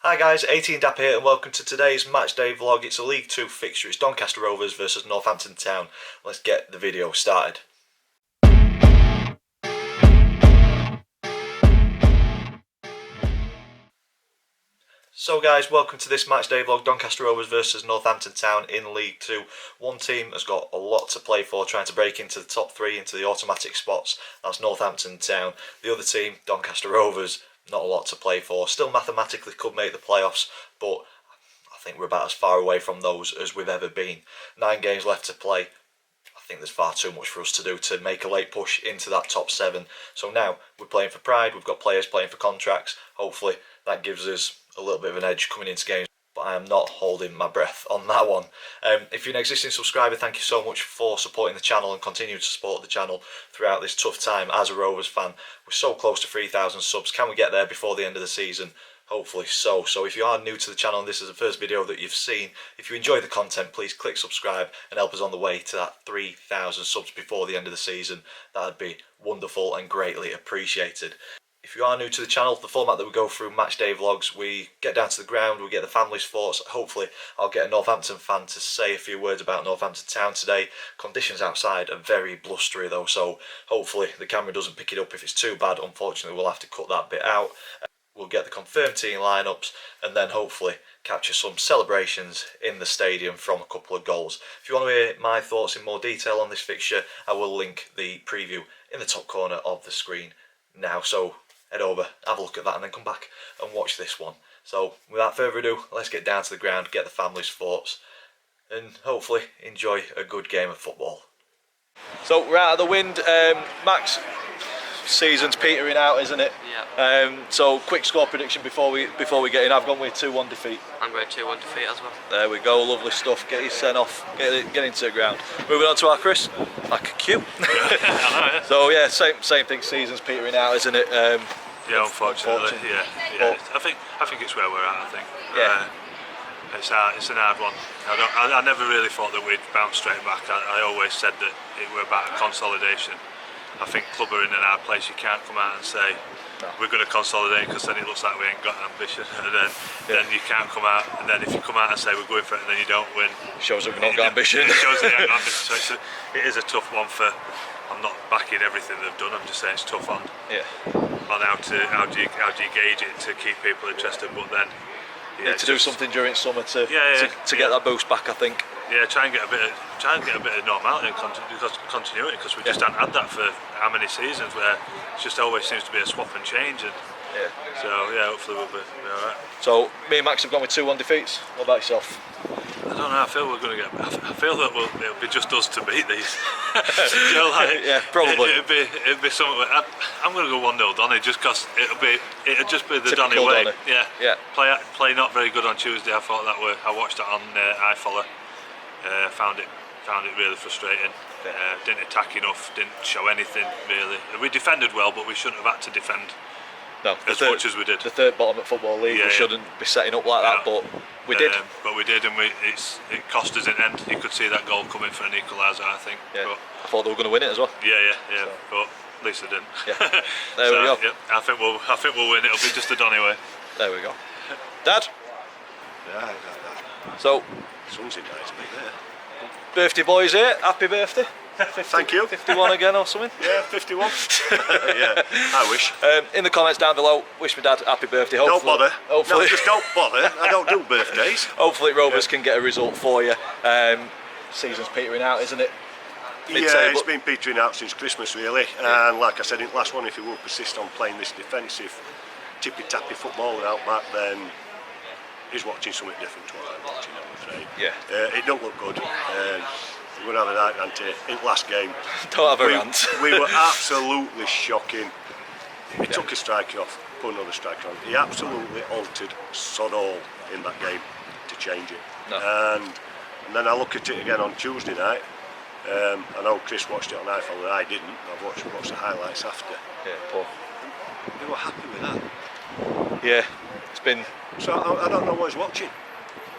Hi guys, 18 Dap here and welcome to today's matchday vlog. It's a League 2 fixture. It's Doncaster Rovers versus Northampton Town. Let's get the video started. So guys, welcome to this matchday vlog. Doncaster Rovers versus Northampton Town in League 2. One team has got a lot to play for, trying to break into the top 3, into the automatic spots. That's Northampton Town. The other team, Doncaster Rovers, not a lot to play for. Still mathematically could make the playoffs, but I think we're about as far away from those as we've ever been. 9 games left to play. I think there's far too much for us to do to make a late push into that top 7. So now we're playing for pride. We've got players playing for contracts. Hopefully that gives us a little bit of an edge coming into games, but I am not holding my breath on that one. If you're an existing subscriber, thank you so much for supporting the channel and continuing to support the channel throughout this tough time as a Rovers fan. We're so close to 3,000 subs. Can we get there before the end of the season? Hopefully so. So if you are new to the channel and this is the first video that you've seen, if you enjoy the content, please click subscribe and help us on the way to that 3,000 subs before the end of the season. That would be wonderful and greatly appreciated. If you are new to the channel, the format that we go through matchday vlogs, we get down to the ground, we get the family's thoughts. Hopefully I'll get a Northampton fan to say a few words about Northampton Town today. Conditions outside are very blustery though, so hopefully the camera doesn't pick it up. If it's too bad, unfortunately we'll have to cut that bit out. We'll get the confirmed team lineups and then hopefully capture some celebrations in the stadium from a couple of goals. If you want to hear my thoughts in more detail on this fixture, I will link the preview in the top corner of the screen now. So head over, have a look at that and then come back and watch this one. So without further ado, let's get down to the ground, get the family's thoughts and hopefully enjoy a good game of football. So we're out of the wind. Max, season's petering out, isn't it? Yeah. So quick score prediction before we get in. I've gone with 2-1 defeat. I'm going 2-1 defeat as well. There we go, lovely stuff. Get your sent off, get into the ground. Moving on to our Chris, like a cue. So yeah, same thing. Season's petering out, isn't it? Yeah, unfortunately. Yeah. I think it's where we're at. I think. Yeah. It's an hard one. I never really thought that we'd bounce straight back. I always said that it were about consolidation. I think club are in an hard place. You can't come out and say we're going to consolidate because then it looks like we ain't got ambition, and then you can't come out, and then if you come out and say we're going for it and then you don't win, shows that we've not got ambition. It shows that you haven't got ambition. So it is a tough one for. I'm not backing everything they've done. I'm just saying it's tough on how do you gauge it to keep people interested, but then. Need to do something during summer to get that boost back, I think. Yeah, try and get a bit of normality and continuity, because we just haven't had that for how many seasons, where it just always seems to be a swap and change. And so yeah, hopefully we'll be alright. So me and Max have gone with 2-1 defeats. What about yourself? I don't know. I feel we're going to get. I feel that it'll be just us to beat these. You know, like, yeah, probably. It'd be something. I'm going to go 1-0 Donny, just because it'll just be the Donny way. Donny. Yeah. Play not very good on Tuesday. I thought that I watched it on iFollow. Found it really frustrating. Didn't attack enough. Didn't show anything really. We defended well, but we shouldn't have had to defend. No, much as we did. The third bottom at Football League, we shouldn't be setting up like that, but we did. But we did, and it cost us in the end. You could see that goal coming for an equaliser, I think. Yeah. But I thought they were going to win it as well. Yeah. So. But at least they didn't. Yeah. There we go. Yeah, I think we'll win. It'll be just a Donny way. There we go. Dad. Yeah. So. Sun's in nice, mate. There. Birthday boys here. Happy birthday. 50, Thank you. 51 again or something? Yeah, 51. Yeah, I wish. In the comments down below, wish my dad happy birthday. Don't bother. Hopefully, no, just don't bother. I don't do birthdays. Hopefully Rovers can get a result for you. Season's petering out, isn't it? Yeah, it's been petering out since Christmas really. And like I said in the last one, if you will persist on playing this defensive, tippy-tappy football without Matt, then he's watching something different to what I'm watching, I'm afraid. Yeah. It don't look good. We're going to have a night rant in last game. Don't have a rant. We were absolutely shocking. He took a striker off, put another striker on. He absolutely altered sod all in that game to change it. No. And then I look at it again on Tuesday night. I know Chris watched it on iPhone and I didn't. I've watched the highlights after. Yeah, Paul. We were happy with that. Yeah, it's been. So I don't know what he's watching.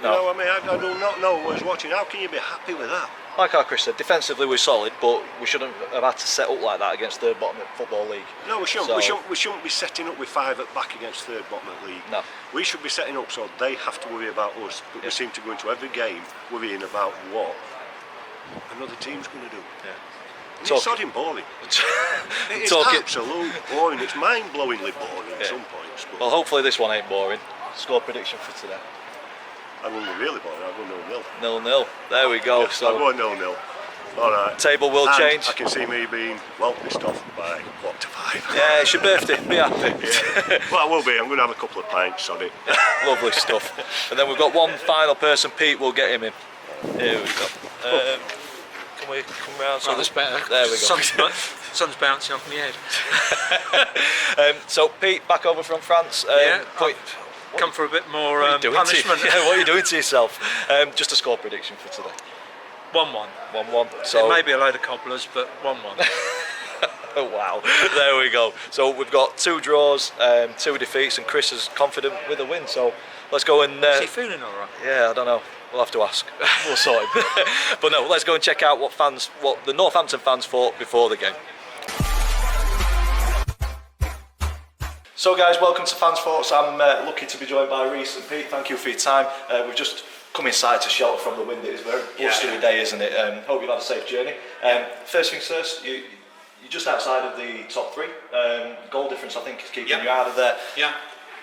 No. You know what I mean? I do not know what he's watching. How can you be happy with that? like our Chris said, defensively we're solid, but we shouldn't have had to set up like that against third bottom at Football League. No, we shouldn't. So, We shouldn't be setting up with 5 at back against third bottom at league. No. We should be setting up so they have to worry about us. But we seem to go into every game worrying about what another team's going to do. Yeah. And it's sodding boring. It's absolute boring. It's mind-blowingly boring at some points. But well, hopefully this one ain't boring. Score prediction for today. I wouldn't be really boring. I'd go 0-0. 0-0. There we go. Yes, I'll go 0-0. All right. Table will and change. I can see me being well pissed off by 4-5. Yeah, it's your birthday. Be happy. Yeah. Well, I will be. I'm going to have a couple of pints on it. Lovely stuff. And then we've got one final person. Pete, we'll get him in. Here we go. Can we come round? Oh, that's better. There we go. Sun's bouncing off my head. So Pete, back over from France. Come for a bit more punishment. punishment. What are you doing to yourself? Just a score prediction for today. 1-1. 1-1. So it may be a load of cobblers, but 1-1. oh, wow. There we go. So we've got 2 draws, 2 defeats, and Chris is confident with a win. So let's go and. Is he feeling all right? Yeah, I don't know. We'll have to ask. We'll sort him. But no, let's go and check out what the Northampton fans thought before the game. So guys, welcome to Fans Thoughts. I'm lucky to be joined by Reece and Pete. Thank you for your time. We've just come inside to shelter from the wind. It is a very blustery day, isn't it? Hope you've had a safe journey. First things first, you're just outside of the top 3. Goal difference, I think, is keeping you out of there. Yeah.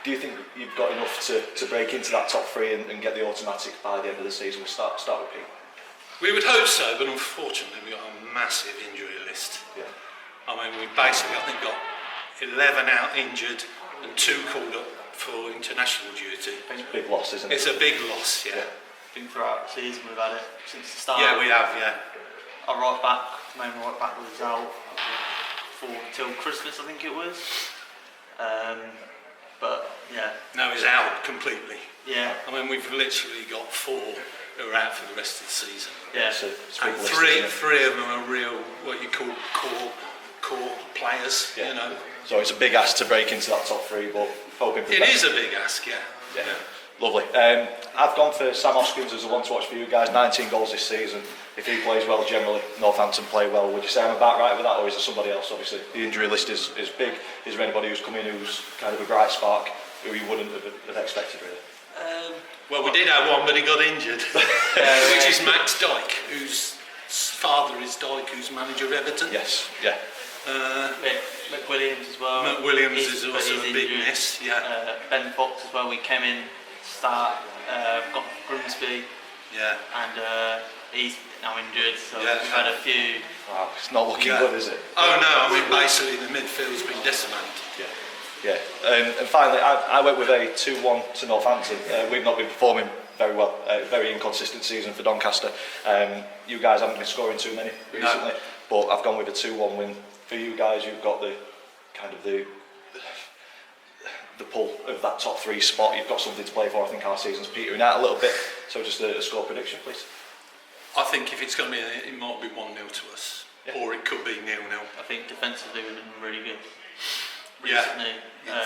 Do you think you've got enough to break into that top 3 and get the automatic by the end of the season? We'll start with Pete. We would hope so, but unfortunately we've got a massive injury list. Yeah. I mean, we basically, I think, got 11 out injured and 2 called up for international duty. It's a big loss, isn't it? It's a big loss, yeah. I think throughout the season we've had it since the start. Yeah, we have, yeah. Our main right back was out till Christmas, I think it was. But yeah. No, he's out completely. Yeah. I mean, we've literally got 4 who are out for the rest of the season. Yeah. It's a And big list, three of them are real, what you call core players, Yeah. you know. So it's a big ask to break into that top 3, but hoping for the It best. is a big ask, yeah. Yeah. Lovely. I've gone for Sam Hoskins as the one to watch for you guys. 19 goals this season. If he plays well, generally Northampton play well. Would you say I'm about right with that, or is there somebody else? Obviously, the injury list is big. Is there anybody who's come in who's kind of a bright spark who you wouldn't have expected, really? Well, we did have one, but he got injured, which is Max Dyke, whose father is Dyke, who's manager of Everton. Yes. Yeah. McWilliams as well. McWilliams is also a big injured. miss. Yeah. Ben Fox as well. We came in start. Got Grimsby. Yeah. And he's now injured. So Yeah. we've had a few. Wow, it's not looking Yeah. good, is it? Oh no! I mean, basically the midfield's been decimated. Yeah. And finally, I went with a 2-1 to Northampton. We've not been performing very well. Very inconsistent season for Doncaster. You guys haven't been scoring too many recently, but I've gone with a 2-1 win. For you guys, you've got the kind of the pull of that top 3 spot. You've got something to play for. I think our season's petering out a little bit. So just a score prediction, please. I think if it's going to be, it might be 1-0 to us, or it could be 0-0. I think defensively we've been really good Yeah. recently.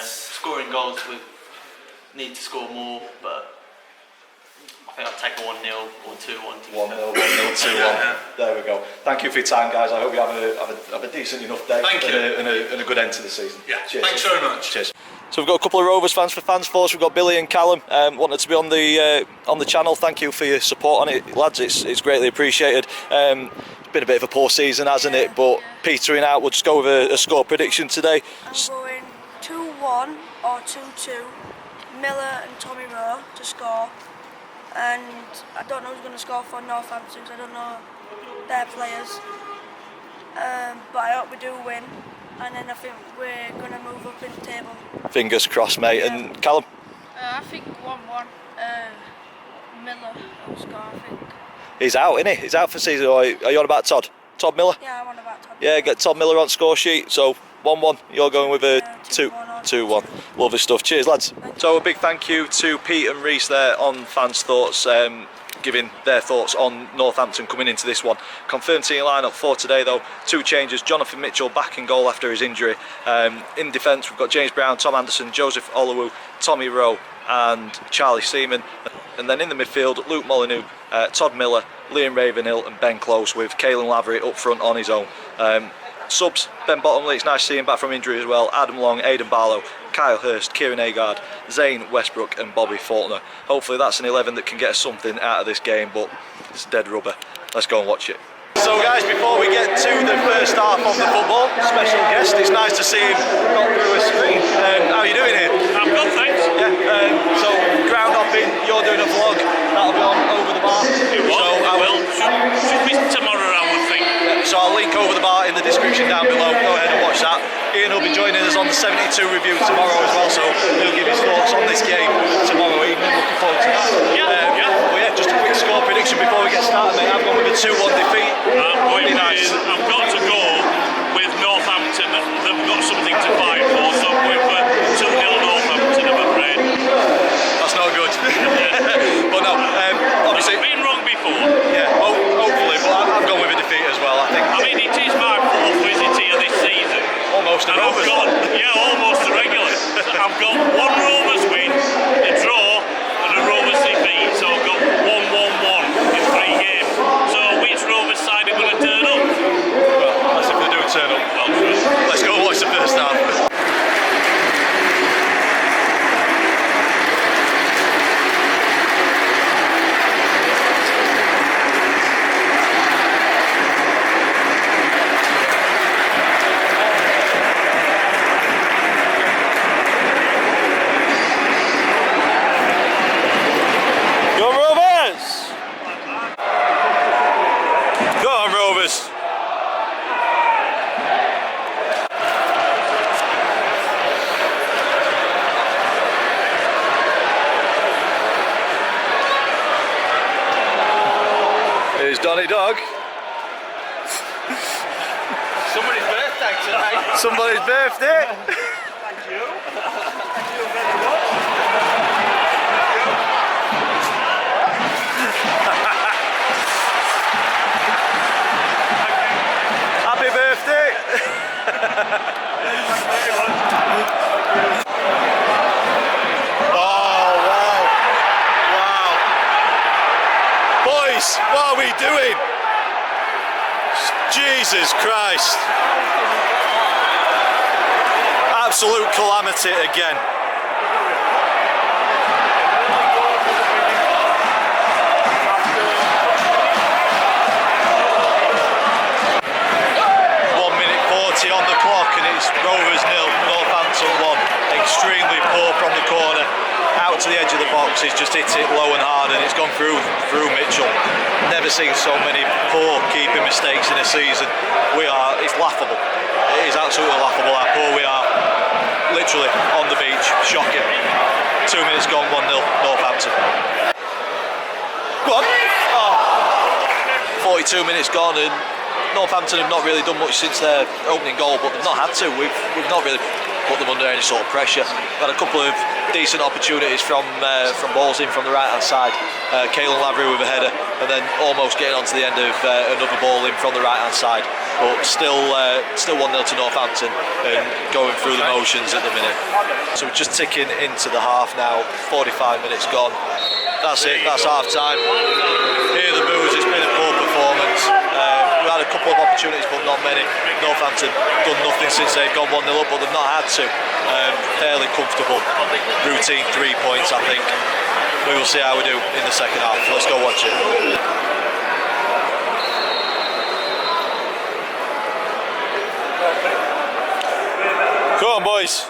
Scoring goals, we need to score more, but I think I'll take a 1-0 or 2-1 to 1-0, 2-1. Yeah. There we go. Thank you for your time, guys. I hope you have a decent enough day. Thank you. And a good end to the season. Yeah. Cheers. Thanks very much. Cheers. So we've got a couple of Rovers fans for Fans Force. We've got Billy and Callum wanted to be on the channel. Thank you for your support on it, lads. It's greatly appreciated. It's been a bit of a poor season, hasn't it? But petering out. We'll just go with a score prediction today. I'm going 2-1 or 2-2. Miller and Tommy Rowe to score. And I don't know who's going to score for Northampton because I don't know their players. But I hope we do win. And then I think we're going to move up in the table. Fingers crossed, mate. Yeah. And Callum? I think 1-1. Miller will score, I think. He's out, isn't he? He's out for season. Are you on about Todd? Todd Miller? Yeah, I'm on about Todd. Yeah, get Todd Miller on score sheet. So 1-1. You're going with a 2-1. 2-1. Lovely stuff. Cheers, lads. So a big thank you to Pete and Reece there on Fans Thoughts. giving their thoughts on Northampton coming into this one. Confirmed team lineup for today though, 2 changes. Jonathan Mitchell back in goal after his injury. In defence we've got James Brown, Tom Anderson, Joseph Oluwu, Tommy Rowe and Charlie Seaman. And then in the midfield, Luke Molyneux, Todd Miller, Liam Ravenhill and Ben Close, with Caelan Lavery up front on his own. Subs, Ben Bottomley, it's nice to see him back from injury as well. Adam Long, Aidan Barlow, Kyle Hurst, Kieran Agard, Zane Westbrook and Bobby Faulkner. Hopefully that's an 11 that can get us something out of this game, but it's dead rubber. Let's go and watch it. So guys, before we get to the first half of the football, special guest, it's nice to see him not through a screen. How are you doing here? I'm good, thanks. Yeah, so ground hopping, you're doing a vlog, that'll be on Over the Bar. It will, So should be tomorrow, I would think. So I'll link Over the Bar in the description down below, go ahead and watch that. Ian will be joining us on the 72 review tomorrow as well, so he'll give his thoughts on this game tomorrow evening, looking forward to that. Well, yeah, just a quick score prediction before we get started, mate. I've gone with a 2-1 defeat. I've got to go with Northampton. They've got something to fight for, so I'm going for 2-0 Northampton, I'm afraid. That's not good. But no, obviously... I've been wrong before. Yeah, hopefully, but I've gone with a defeat as well, I think. I mean, it is my 4th visit here this season. Almost a and Rovers. Almost a regular. I've got 1 Rovers win, a draw, and a Rovers defeat, so I've got 1-1-1 in 3 games. So which Rovers side are going to turn up? Well, that's if they do turn up. Well, true. Let's go and watch the first half. Donny Dog. Somebody's birthday tonight. Somebody's birthday. Thank you. Thank you very much. Happy birthday. Oh, wow. Wow. Boys, what are we doing? Jesus Christ. Absolute calamity again. On the clock and it's Rovers 0, Northampton 1. Extremely poor from the corner, out to the edge of the box. He's just hit it low and hard and it's gone through Mitchell. Never seen so many poor keeping mistakes in a season. It's laughable. It is absolutely laughable how poor we are. Literally on the beach, shocking. 2 minutes gone, 1-0 Northampton. Go on. Oh. 42 minutes gone and Northampton have not really done much since their opening goal, but they've not had to. We've not really put them under any sort of pressure. We've had a couple of decent opportunities from balls in from the right hand side. Caelan Lavery with a header, and then almost getting onto the end of another ball in from the right hand side. But still 1-0 to Northampton and going through the motions at the minute. So we're just ticking into the half now. 45 minutes gone. That's it. That's half time. Hear the boos. It's been a poor performance. We had a couple of opportunities, but not many. Northampton done nothing since they've gone 1-0 up, but they've not had to. Fairly comfortable. Routine 3 points, I think. We will see how we do in the second half. Let's go watch it. Come on, boys.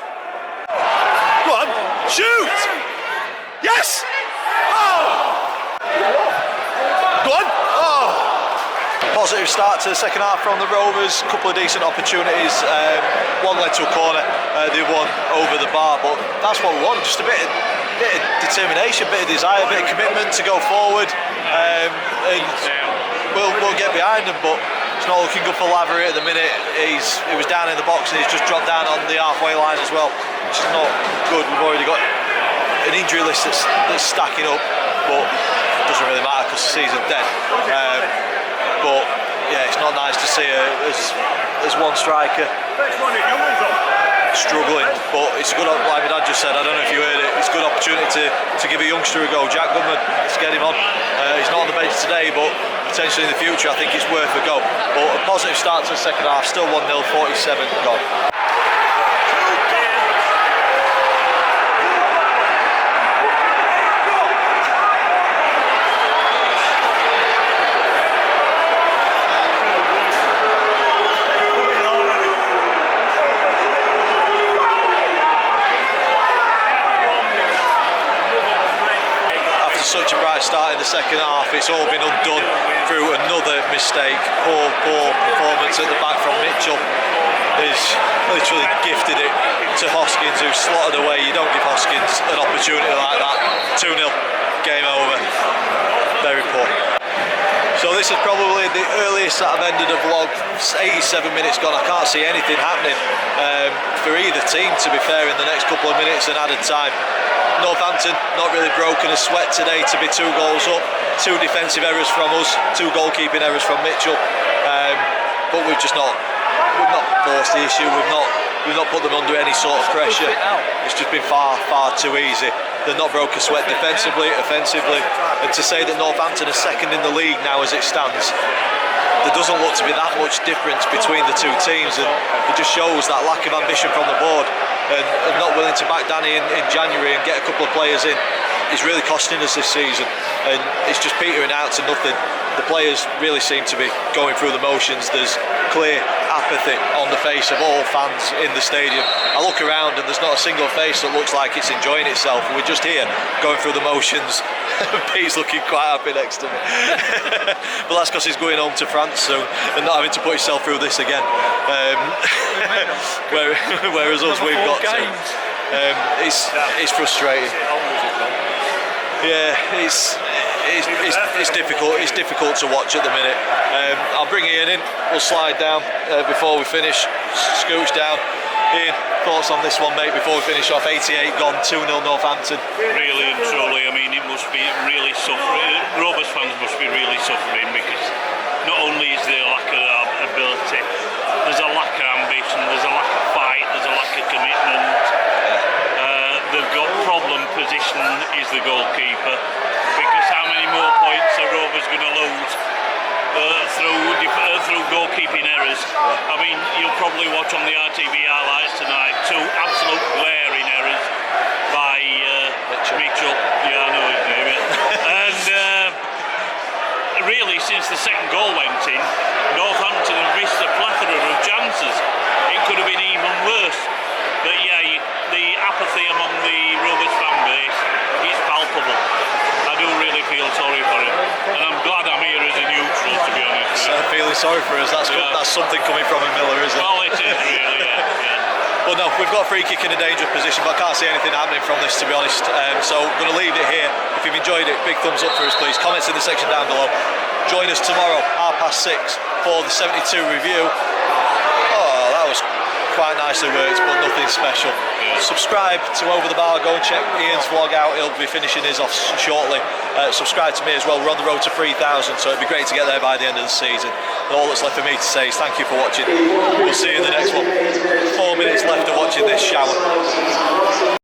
Go on. Shoot! Yes! Oh! Go on! Oh! Positive start to the second half from the Rovers. A couple of decent opportunities. One led to a corner, the other one over the bar. But that's what we want. Just a bit of determination, a bit of desire, a bit of commitment to go forward. And we'll get behind them. But it's not looking good for Lavery at the minute. He was down in the box and he's just dropped down on the halfway line as well, which is not good. We've already got an injury list that's stacking up, but it doesn't really matter because the season's dead. But yeah, it's not nice to see as one striker struggling, but it's a good, like my dad just said, I don't know if you heard it, it's a good opportunity to give a youngster a go. Jack Goodman, let's get him on. He's not on the bench today, but potentially in the future I think it's worth a go. But a positive start to the second half, still 1-0, 47 gone. Such a bright start in the second half, it's all been undone through another mistake. Poor performance at the back from Mitchell. He's literally gifted it to Hoskins, who slotted away. You don't give Hoskins an opportunity like that. 2-0, game over. Very poor. So this is probably the earliest that I've ended a vlog. 87 minutes gone, I can't see anything happening for either team, to be fair, in the next couple of minutes and added time. Northampton not really broken a sweat today to be 2 goals up. 2 defensive errors from us, 2 goalkeeping errors from Mitchell. But we've not forced the issue. We've not put them under any sort of pressure. It's just been far too easy. They're not broke a sweat defensively, offensively, and to say that Northampton are second in the league now as it stands, there doesn't look to be that much difference between the 2 teams, and it just shows that lack of ambition from the board and not willing to back Danny in January and get a couple of players in is really costing us this season, and it's just petering out to nothing. The players really seem to be going through the motions. There's clear apathy on the face of all fans in the stadium. I look around and there's not a single face that looks like it's enjoying itself. We're just here going through the motions. Pete's looking quite happy next to me. But that's because he's going home to France soon and not having to put himself through this again. Whereas us, we've got to. It's frustrating. Yeah, it's difficult. It's difficult to watch at the minute. I'll bring Ian in. We'll slide down before we finish. Scooch down. Ian, thoughts on this one, mate? Before we finish off, 88 gone, 2-0 Northampton. Really and truly, I mean, it must be really suffering. Rovers fans must be really suffering because not only is there a lack of ability, there's a lack of ambition, there's a lack of fight, there's a lack of commitment. They've got problem position is the goalkeeper, because how many more points are Rovers going to lose through goalkeeping errors? I mean, you'll probably watch on the RTV highlights tonight 2 absolute glaring errors by Mitchell. Yeah, I know his name. Yeah. And really, since the second goal went in, Northampton have missed a plethora of chances. It could have been even worse. But yeah, the apathy among the Rovers fan base is palpable. I do really feel sorry for him, and I'm glad I'm here as a neutral, to be honest. Feeling sorry for us, that's something coming from a Miller, isn't it? Well, it is really, yeah. Well, no, we've got a free kick in a dangerous position, but I can't see anything happening from this, to be honest. So I'm going to leave it here. If you've enjoyed it, big thumbs up for us, please. Comments in the section down below. Join us tomorrow, 6:30, for the 72 review. Oh, that was quite nicely worked, but nothing special. Subscribe to Over the Bar. Go and check Ian's vlog out. He'll be finishing his off shortly. Subscribe to me as well. We're on the road to 3,000, so it'd be great to get there by the end of the season. And all that's left for me to say is thank you for watching. We'll see you in the next one. 4 minutes left of watching this shower.